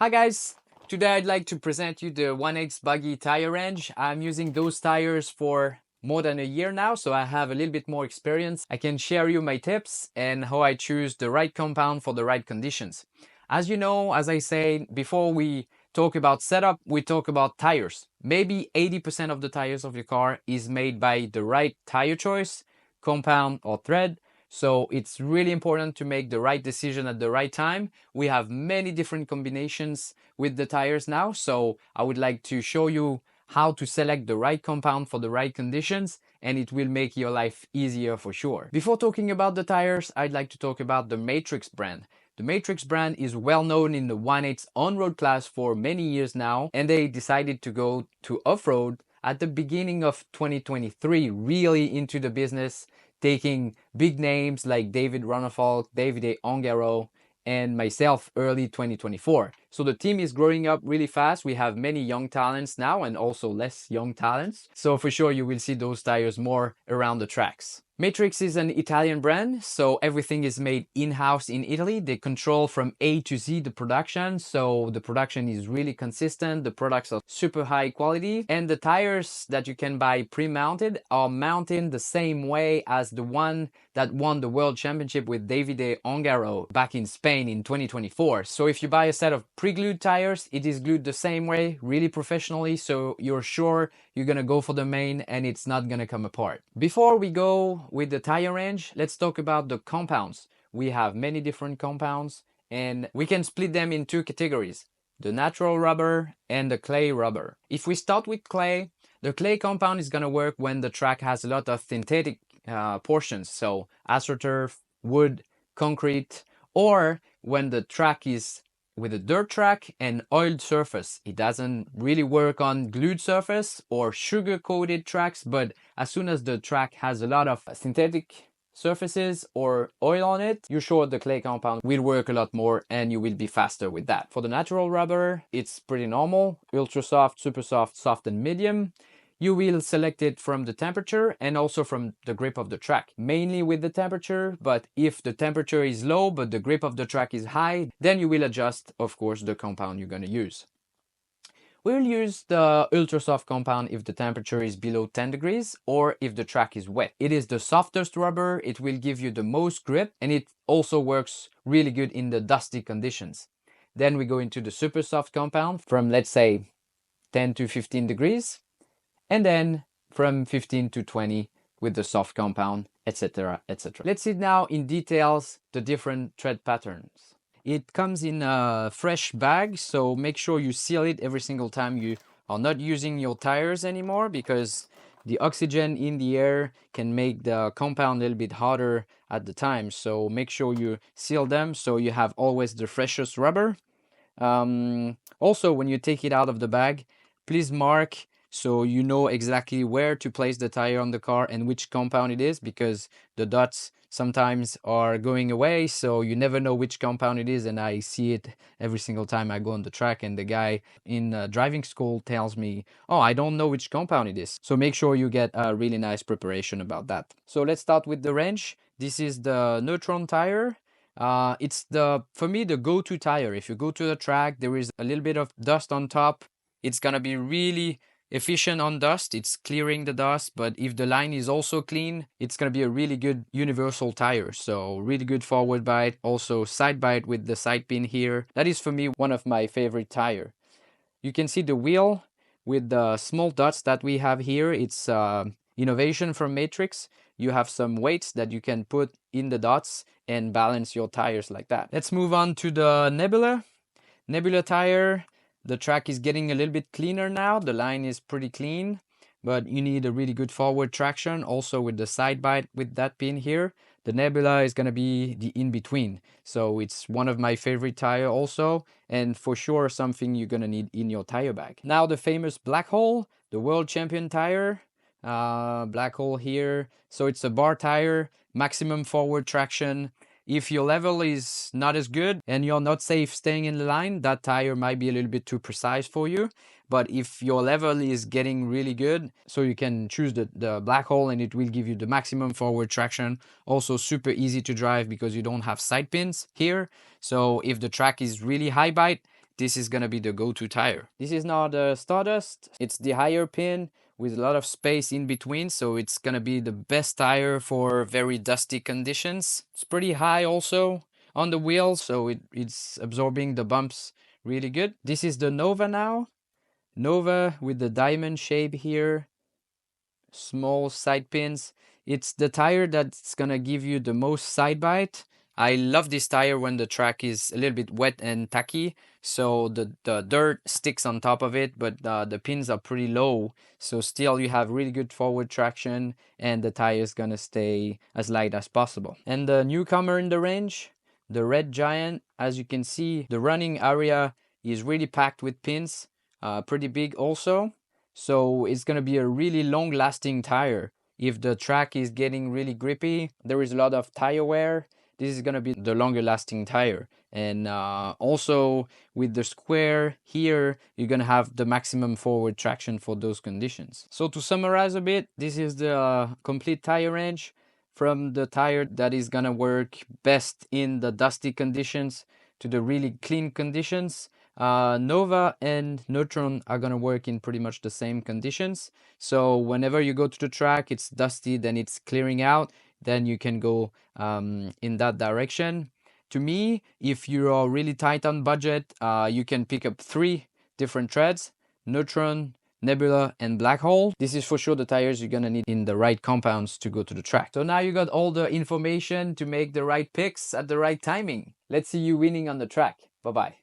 Hi guys, today I'd like to present you the 1X buggy tire range. I'm using those tires for more than a year now, so I have a little bit more experience. I can share you my tips and how I choose the right compound for the right conditions. As you know, as I say, before we talk about setup, we talk about tires. Maybe 80% of the tires of your car is made by the right tire choice, compound or thread. So it's really important to make the right decision at the right time. We have many different combinations with the tires now, so I would like to show you how to select the right compound for the right conditions, and it will make your life easier for sure. Before talking about the tires, I'd like to talk about the Matrix brand. The Matrix brand is well known in the 1/8 on-road class for many years now, and they decided to go to off-road at the beginning of 2023, really into the business, taking big names like David Ronnefalk, Davide Ongaro, and myself early 2024. So the team is growing up really fast. We have many young talents now and also less young talents. So for sure you will see those tires more around the tracks. Matrix is an Italian brand, so everything is made in-house in Italy. They control from A to Z the production, so the production is really consistent. The products are super high quality, and the tires that you can buy pre-mounted are mounted the same way as the one that won the World Championship with Davide Ongaro back in Spain in 2024. So if you buy a set of pre-glued tires, it is glued the same way, really professionally, so you're sure you're gonna go for the main and it's not gonna come apart. Before we go with the tire range, let's talk about the compounds. We have many different compounds and we can split them in two categories: the natural rubber and the clay rubber. If we start with clay, the clay compound is gonna work when the track has a lot of synthetic portions, so astroturf, wood, concrete, or when the track is with a dirt track and oiled surface. It doesn't really work on glued surface or sugar coated tracks, but as soon as the track has a lot of synthetic surfaces or oil on it, you're sure the clay compound will work a lot more and you will be faster with that. For the natural rubber, it's pretty normal: ultra soft, super soft, soft and medium. You will select it from the temperature and also from the grip of the track, mainly with the temperature. But if the temperature is low but the grip of the track is high, then you will adjust, of course, the compound you're going to use. We'll use the ultra soft compound if the temperature is below 10 degrees or if the track is wet. It is the softest rubber, it will give you the most grip, and it also works really good in the dusty conditions. Then we go into the super soft compound from, let's say, 10 to 15 degrees, and then from 15 to 20 with the soft compound, etc, etc. Let's see now in details the different tread patterns. It comes in a fresh bag, so make sure you seal it every single time you are not using your tires anymore, because the oxygen in the air can make the compound a little bit harder at the time. So make sure you seal them so you have always the freshest rubber. Also, when you take it out of the bag, please mark so you know exactly where to place the tire on the car and which compound it is, because the dots sometimes are going away, so you never know which compound it is. And I see it every single time I go on the track, and the guy in driving school tells me, oh, I don't know which compound it is. So make sure you get a really nice preparation about that. So let's start with the wrench. This is the Neutron tire. It's for me the go-to tire. If you go to the track, there is a little bit of dust on top, it's gonna be really efficient on dust. It's clearing the dust, but if the line is also clean, it's gonna be a really good universal tire. So really good forward bite, also side bite with the side pin here. That is for me one of my favorite tire. You can see the wheel with the small dots that we have here. It's innovation from Matrix. You have some weights that you can put in the dots and balance your tires like that. Let's move on to the Nebula tire. The track is getting a little bit cleaner now. The line is pretty clean, but you need a really good forward traction also with the side bite with that pin here. The Nebula is going to be the in-between. So it's one of my favorite tire also, and for sure something you're going to need in your tire bag. Now the famous Black Hole, the world champion tire. Black Hole here. So it's a bar tire, maximum forward traction. If your level is not as good and you're not safe staying in the line, that tire might be a little bit too precise for you. But if your level is getting really good, so you can choose the Black Hole and it will give you the maximum forward traction. Also super easy to drive because you don't have side pins here. So if the track is really high bite, this is gonna be the go-to tire. This is not Stardust, it's the higher pin with a lot of space in between, so it's gonna be the best tire for very dusty conditions. It's pretty high also on the wheels, so it's absorbing the bumps really good. This is the Nova now. Nova with the diamond shape here, small side pins. It's the tire that's gonna give you the most side bite. I love this tire when the track is a little bit wet and tacky, so the dirt sticks on top of it, but the pins are pretty low, so still you have really good forward traction and the tire is gonna stay as light as possible. And the newcomer in the range, the Red Giant, as you can see, the running area is really packed with pins, pretty big also. So it's going to be a really long lasting tire. If the track is getting really grippy, there is a lot of tire wear, this is going to be the longer lasting tire. And also with the square here, you're going to have the maximum forward traction for those conditions. So to summarize a bit, this is the complete tire range, from the tire that is going to work best in the dusty conditions to the really clean conditions. Nova and Neutron are gonna work in pretty much the same conditions. So whenever you go to the track, it's dusty, then it's clearing out, then you can go in that direction. To me, if you are really tight on budget, you can pick up 3 different treads: Neutron, Nebula, and Black Hole. This is for sure the tires you're gonna need in the right compounds to go to the track. So now you got all the information to make the right picks at the right timing. Let's see you winning on the track. Bye-bye.